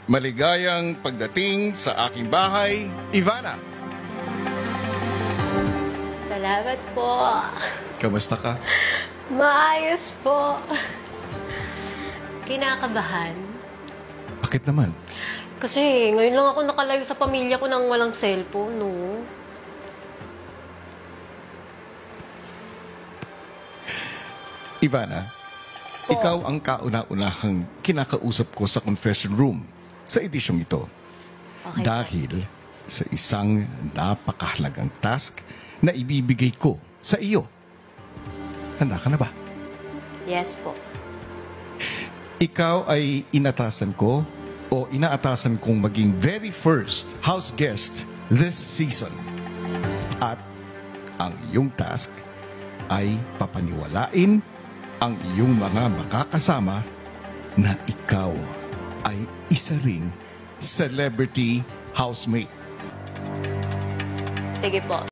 Maligayang pagdating sa aking bahay, Ivana. Salamat po. Kamusta ka? Maayos po. Kinakabahan. Bakit naman? Kasi ngayon lang ako nakalayo sa pamilya ko nang walang cellphone, no? Ivana, ikaw ang kauna-unahang kinakausap ko sa confession room sa edisyong ito. Okay. Dahil sa isang napakahalagang task na ibibigay ko sa iyo. Handa ka na ba? Yes po. Ikaw ay inatasan ko o inaatasan kong maging very first house guest this season. At ang iyong task ay papaniwalain ang iyong mga makakasama na ikaw ay isa ring celebrity housemate. Sige po.